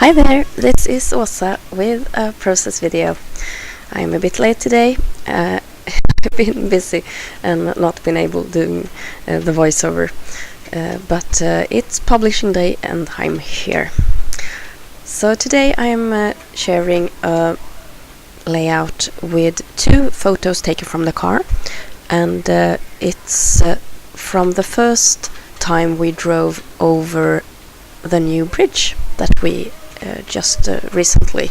Hi there, this is Åsa with a process video. I'm a bit late today. I've been busy and not been able to do the voiceover, but it's publishing day and I'm here. So today I'm sharing a layout with two photos taken from the car, and it's from the first time we drove over the new bridge that we just recently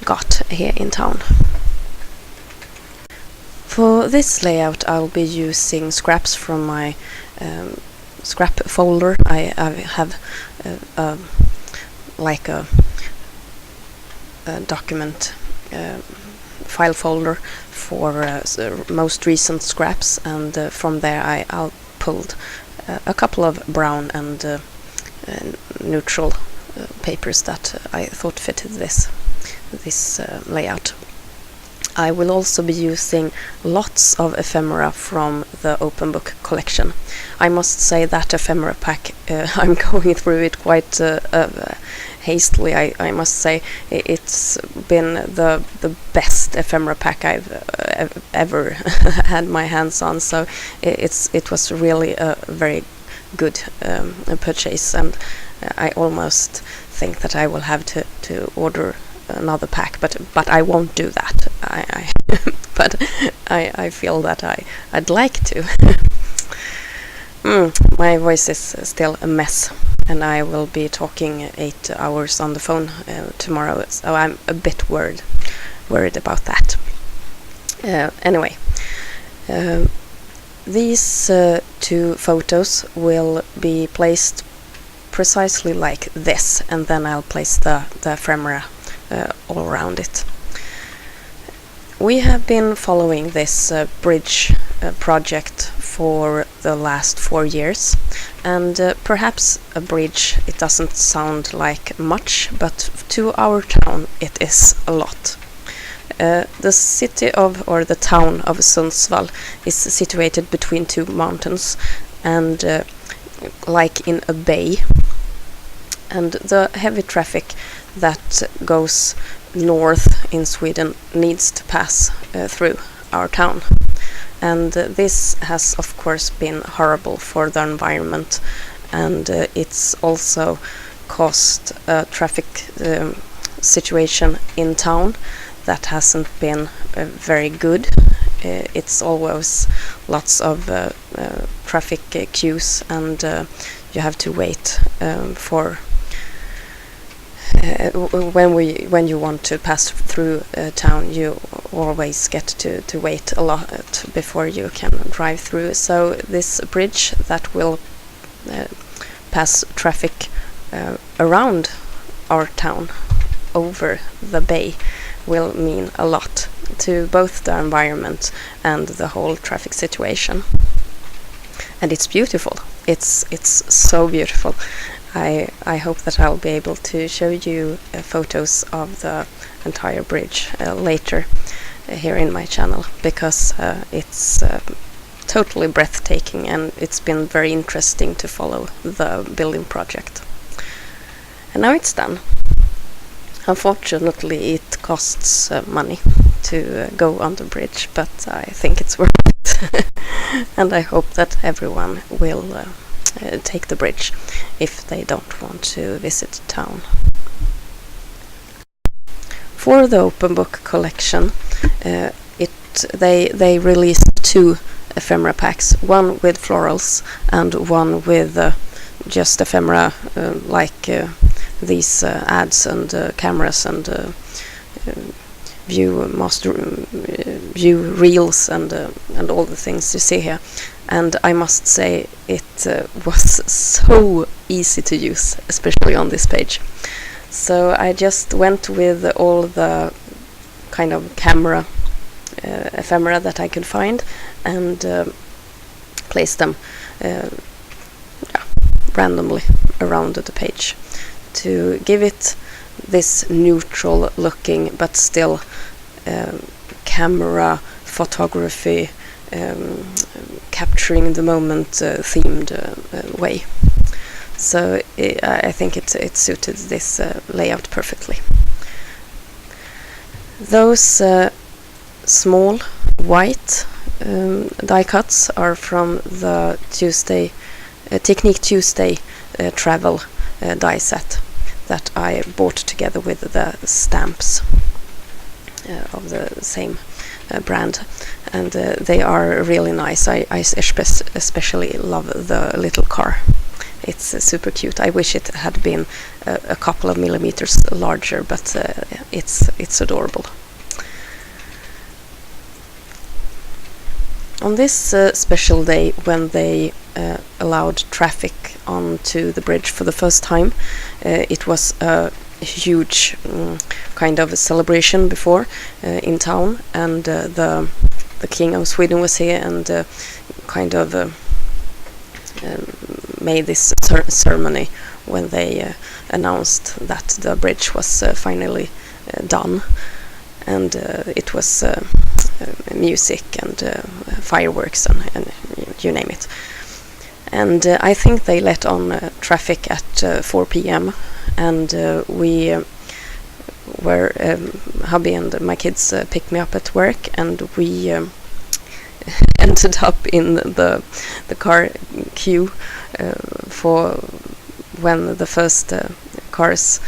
got here in town. For this layout I'll be using scraps from my scrap folder. I have like a document file folder for most recent scraps, and from there I pulled a couple of brown and neutral papers that I thought fitted this layout. I will also be using lots of ephemera from the open book collection. I must say that ephemera pack, I'm going through it quite hastily. I must say it's been the best ephemera pack I've ever had my hands on, so it was really a very good purchase, and I almost think that I will have to order another pack, but I won't do that. But I feel that I'd like to. My voice is still a mess, and I will be talking 8 hours on the phone tomorrow, so I'm a bit worried about that. Anyway, these two photos will be placed precisely like this, and then I'll place the ephemera all around it. We have been following this bridge project for the last 4 years, and perhaps a bridge, it doesn't sound like much, but to our town it is a lot. The city of, or the town of Sundsvall is situated between two mountains and like in a bay, and the heavy traffic that goes north in Sweden needs to pass through our town, and this has of course been horrible for the environment, and it's also caused a traffic situation in town that hasn't been very good. It's always lots of traffic queues, and you have to wait for when you want to pass through town. You always get to wait a lot before you can drive through. So this bridge that will pass traffic around our town over the bay will mean a lot to both the environment and the whole traffic situation. And it's beautiful. It's so beautiful. I hope that I'll be able to show you photos of the entire bridge later here in my channel, because it's totally breathtaking, and it's been very interesting to follow the building project. And now it's done. Unfortunately, it costs money to go on the bridge, but I think it's worth it. And I hope that everyone will take the bridge if they don't want to visit town. For the open book collection, they released two ephemera packs, one with florals and one with just ephemera like these ads and cameras and view reels and all the things you see here. And I must say it was so easy to use, especially on this page. So I just went with all the kind of camera ephemera that I could find, and placed them randomly around the page to give it this neutral looking but still camera photography capturing the moment themed way. So I think it suited this layout perfectly. Those small white die cuts are from the Technique Tuesday travel die set that I bought together with the stamps of the same brand, and they are really nice. I especially love the little car. It's super cute. I wish it had been a couple of millimeters larger, but it's adorable. On this special day, when they allowed traffic onto the bridge for the first time, it was a huge kind of a celebration before in town, and the King of Sweden was here and kind of made this ceremony when they announced that the bridge was finally done, and it was music and fireworks and you name it. And I think they let on traffic at 4 p.m. and we were hubby and my kids picked me up at work, and we ended up in the car queue for when the first cars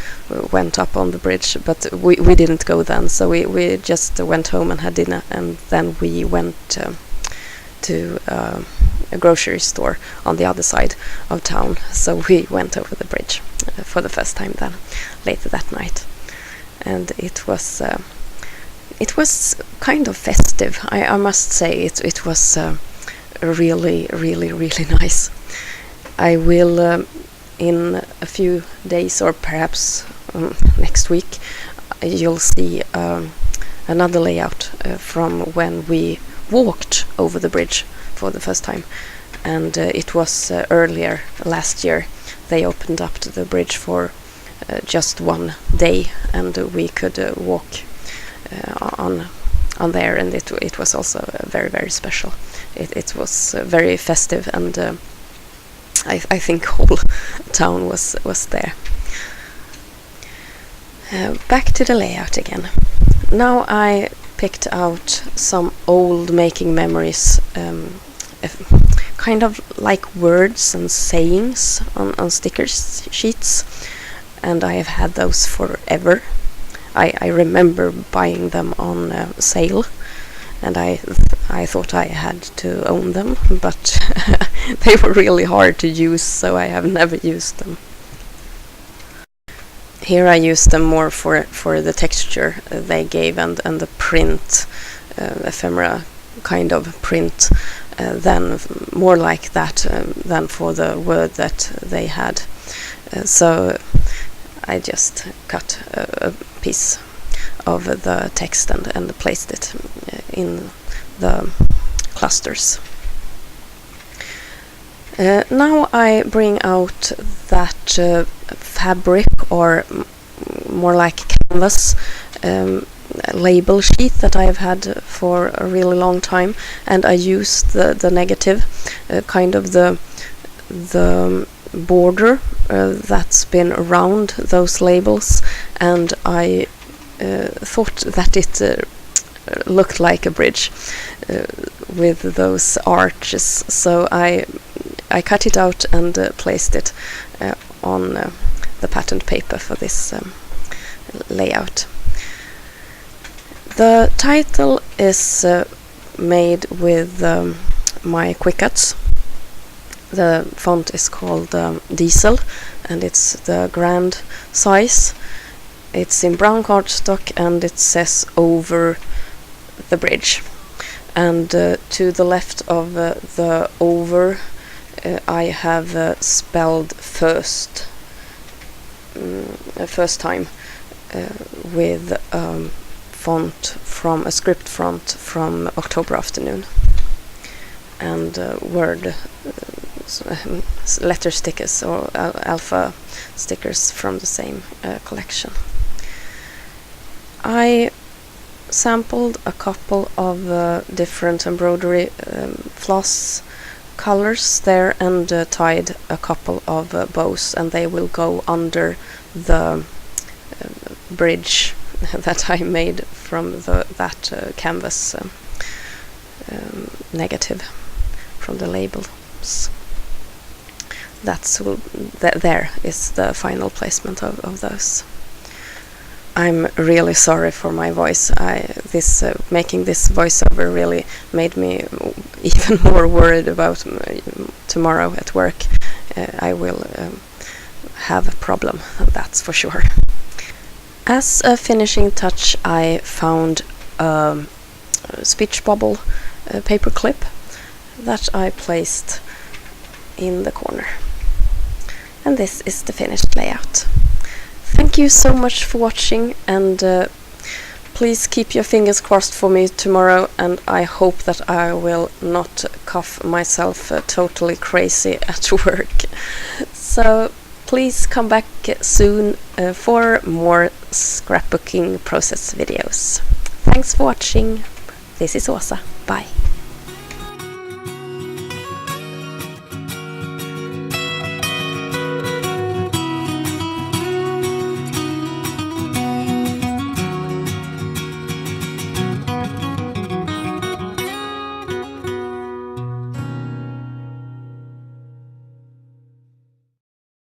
went up on the bridge, but we didn't go then, so we just went home and had dinner, and then we went to a grocery store on the other side of town, so we went over the bridge for the first time then later that night, and it was kind of festive. I must say it was really nice. I will in a few days, or perhaps next week, you'll see another layout from when we walked over the bridge for the first time, and it was earlier last year. They opened up the bridge for just one day, and we could walk on there, and it was also very special. It was very festive, and I think whole town was there. Back to the layout again. Now I picked out some old making memories, kind of like words and sayings on sticker sheets, and I have had those forever. I remember buying them on sale, and I thought I had to own them, but they were really hard to use, so I have never used them. Here I use them more for the texture they gave and the print, ephemera kind of print, than more like that than for the word that they had. So I just cut a piece of the text and placed it in the clusters. Now I bring out that fabric, or more like canvas, label sheet that I've had for a really long time, and I used the negative, kind of the border that's been around those labels, and I thought that it looked like a bridge with those arches, so I cut it out and placed it on the pattern paper for this layout. The title is made with my quick cuts. The font is called Diesel, and it's the grand size. It's in brown cardstock, and it says Over the bridge. And to the left of the Over, I have spelled first time with font from a script font from October Afternoon, and word letter stickers or alpha stickers from the same collection. I sampled a couple of different embroidery floss colors there and tied a couple of bows, and they will go under the bridge that I made from that canvas negative from the labels. There is the final placement of those. I'm really sorry for my voice. Making this voiceover really made me even more worried about tomorrow at work. I will have a problem, that's for sure. As a finishing touch, I found a speech bubble paper clip that I placed in the corner. And this is the finished layout. Thank you so much for watching, and please keep your fingers crossed for me tomorrow, and I hope that I will not cough myself totally crazy at work. So please come back soon for more scrapbooking process videos. Thanks for watching. This is Åsa. Bye.